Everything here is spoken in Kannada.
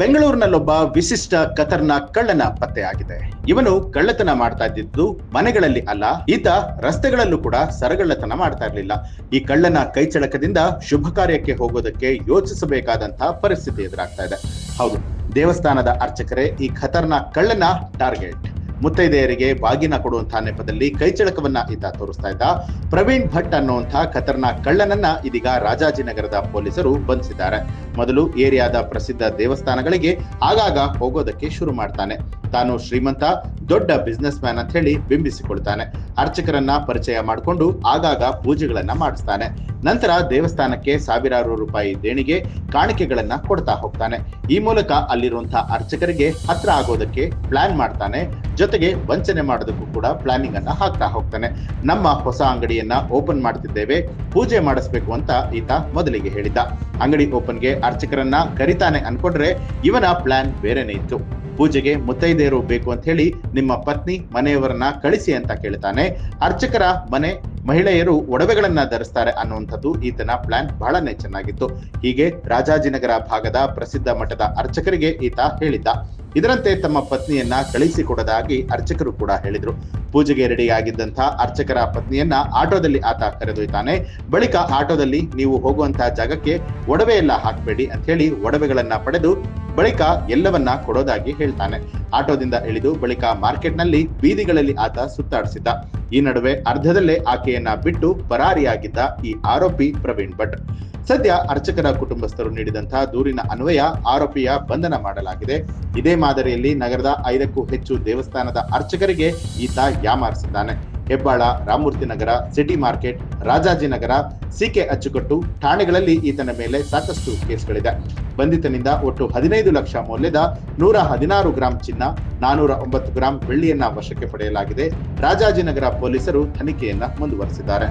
ಬೆಂಗಳೂರಿನಲ್ಲೊಬ್ಬ ವಿಶಿಷ್ಟ ಖತರ್ನಾಕ್ ಕಳ್ಳನ ಪತ್ತೆಯಾಗಿದೆ. ಇವನು ಕಳ್ಳತನ ಮಾಡ್ತಾ ಇದ್ದಿದ್ದು ಮನೆಗಳಲ್ಲಿ ಅಲ್ಲ, ಈತ ರಸ್ತೆಗಳಲ್ಲೂ ಕೂಡ ಸರಗಳ್ಳತನ ಮಾಡ್ತಾ ಇರಲಿಲ್ಲ. ಈ ಕಳ್ಳನ ಕೈಚಳಕದಿಂದ ಶುಭ ಕಾರ್ಯಕ್ಕೆ ಹೋಗೋದಕ್ಕೆ ಯೋಚಿಸಬೇಕಾದಂತಹ ಪರಿಸ್ಥಿತಿ ಎದುರಾಗ್ತಾ ಇದೆ. ಹೌದು, ದೇವಸ್ಥಾನದ ಅರ್ಚಕರೇ ಈ ಖತರ್ನಾಕ್ ಕಳ್ಳನ ಟಾರ್ಗೆಟ್. ಮುತ್ತೈದೆಯರಿಗೆ ಬಾಗಿನ ಕೊಡುವಂತಹ ನೆಪದಲ್ಲಿ ಕೈಚಳಕವನ್ನ ಈತ ತೋರಿಸ್ತಾ ಇದ್ದ. ಪ್ರವೀಣ್ ಭಟ್ ಅನ್ನುವಂತಹ ಖತರ್ನಾಕ್ ಕಳ್ಳನನ್ನ ಇದೀಗ ರಾಜಾಜಿನಗರದ ಪೊಲೀಸರು ಬಂಧಿಸಿದ್ದಾರೆ. ಮೊದಲು ಏರಿಯಾದ ಪ್ರಸಿದ್ಧ ದೇವಸ್ಥಾನಗಳಿಗೆ ಆಗಾಗ ಹೋಗೋದಕ್ಕೆ ಶುರು ಮಾಡ್ತಾನೆ. ತಾನು ಶ್ರೀಮಂತ, ದೊಡ್ಡ ಬಿಸ್ನೆಸ್ ಮ್ಯಾನ್ ಅಂತ ಹೇಳಿ ಬಿಂಬಿಸಿಕೊಳ್ತಾನೆ. ಅರ್ಚಕರನ್ನ ಪರಿಚಯ ಮಾಡಿಕೊಂಡು ಆಗಾಗ ಪೂಜೆಗಳನ್ನ ಮಾಡಿಸ್ತಾನೆ. ನಂತರ ದೇವಸ್ಥಾನಕ್ಕೆ ಸಾವಿರಾರು ರೂಪಾಯಿ ದೇಣಿಗೆ, ಕಾಣಿಕೆಗಳನ್ನ ಕೊಡ್ತಾ ಹೋಗ್ತಾನೆ. ಈ ಮೂಲಕ ಅಲ್ಲಿರುವಂತಹ ಅರ್ಚಕರಿಗೆ ಹತ್ರ ಆಗೋದಕ್ಕೆ ಪ್ಲಾನ್ ಮಾಡ್ತಾನೆ. ಜೊತೆಗೆ ವಂಚನೆ ಮಾಡೋದಕ್ಕೂ ಕೂಡ ಪ್ಲಾನಿಂಗ್ ಅನ್ನ ಹಾಕ್ತಾ ಹೋಗ್ತಾನೆ. ನಮ್ಮ ಹೊಸ ಅಂಗಡಿಯನ್ನ ಓಪನ್ ಮಾಡ್ತಿದ್ದೇವೆ, ಪೂಜೆ ಮಾಡಿಸ್ಬೇಕು ಅಂತ ಈತ ಮೊದಲಿಗೆ ಹೇಳಿದ್ದ. ಅಂಗಡಿ ಓಪನ್ಗೆ ಅರ್ಚಕರನ್ನ ಕರಿತಾನೆ ಅನ್ಕೊಂಡ್ರೆ ಇವನ ಪ್ಲಾನ್ ಬೇರೆನೇ ಇತ್ತು. ಪೂಜೆಗೆ ಮುತ್ತೈದೆಯರು ಬೇಕು ಅಂತ ಹೇಳಿ ನಿಮ್ಮ ಪತ್ನಿ ಮನೆಯವರನ್ನ ಕಳಿಸಿ ಅಂತ ಕೇಳ್ತಾನೆ. ಅರ್ಚಕರ ಮನೆ ಮಹಿಳೆಯರು ಒಡವೆಗಳನ್ನ ಧರಿಸ್ತಾರೆ ಅನ್ನುವಂಥದ್ದು ಈತನ ಪ್ಲಾನ್ ಬಹಳನೇ ಚೆನ್ನಾಗಿತ್ತು. ಹೀಗೆ ರಾಜಾಜಿನಗರ ಭಾಗದ ಪ್ರಸಿದ್ಧ ಮಠದ ಅರ್ಚಕರಿಗೆ ಈತ ಹೇಳಿದ್ದ. ಇದರಂತೆ ತಮ್ಮ ಪತ್ನಿಯನ್ನ ಕಳಿಸಿಕೊಡೋದಾಗಿ ಅರ್ಚಕರು ಕೂಡ ಹೇಳಿದ್ರು. ಪೂಜೆಗೆ ರೆಡಿ ಆಗಿದ್ದಂತ ಅರ್ಚಕರ ಪತ್ನಿಯನ್ನ ಆಟೋದಲ್ಲಿ ಆತ ಕರೆದೊಯ್ತಾನೆ. ಬಳಿಕ ಆಟೋದಲ್ಲಿ ನೀವು ಹೋಗುವಂತಹ ಜಾಗಕ್ಕೆ ಒಡವೆ ಎಲ್ಲ ಹಾಕ್ಬೇಡಿ ಅಂತ ಹೇಳಿ ಒಡವೆಗಳನ್ನ ಪಡೆದು ಬಳಿಕ ಎಲ್ಲವನ್ನ ಕೊಡೋದಾಗಿ ಹೇಳ್ತಾನೆ. ಆಟೋದಿಂದ ಇಳಿದು ಬಳಿಕ ಮಾರ್ಕೆಟ್ನಲ್ಲಿ ಬೀದಿಗಳಲ್ಲಿ ಆತ ಸುತ್ತಾಡಿಸಿದ್ದ. ಈ ನಡುವೆ ಅರ್ಧದಲ್ಲೇ ಆಕೆಯನ್ನ ಬಿಟ್ಟು ಪರಾರಿಯಾಗಿದ್ದ ಈ ಆರೋಪಿ ಪ್ರವೀಣ್ ಭಟ್. ಸದ್ಯ ಅರ್ಚಕರ ಕುಟುಂಬಸ್ಥರು ನೀಡಿದಂತಹ ದೂರಿನ ಅನ್ವಯ ಆರೋಪಿಯ ಬಂಧನ ಮಾಡಲಾಗಿದೆ. ಇದೇ ಮಾದರಿಯಲ್ಲಿ ನಗರದ 5ಕ್ಕೂ ಹೆಚ್ಚು ದೇವಸ್ಥಾನದ ಅರ್ಚಕರಿಗೆ ಈತ ಯಾಮಾರಿಸಿದ್ದಾನೆ. Hebbal, Ramamurthy Nagar, city market, Rajajinagar, C K ಅಚ್ಚುಕಟ್ಟು ಠಾಣೆಗಳಲ್ಲಿ ಈತನ ಮೇಲೆ ಸಾಕಷ್ಟು ಕೇಸ್ಗಳಿದೆ. ಬಂಧಿತನಿಂದ ಒಟ್ಟು 15 ಲಕ್ಷ ಮೌಲ್ಯದ 116 ಗ್ರಾಂ ಚಿನ್ನ, 409 ಗ್ರಾಂ ಬೆಳ್ಳಿಯನ್ನ ವಶಕ್ಕೆ ಪಡೆಯಲಾಗಿದೆ. ರಾಜಾಜಿನಗರ ಪೊಲೀಸರು ತನಿಖೆಯನ್ನ ಮುಂದುವರೆಸಿದ್ದಾರೆ.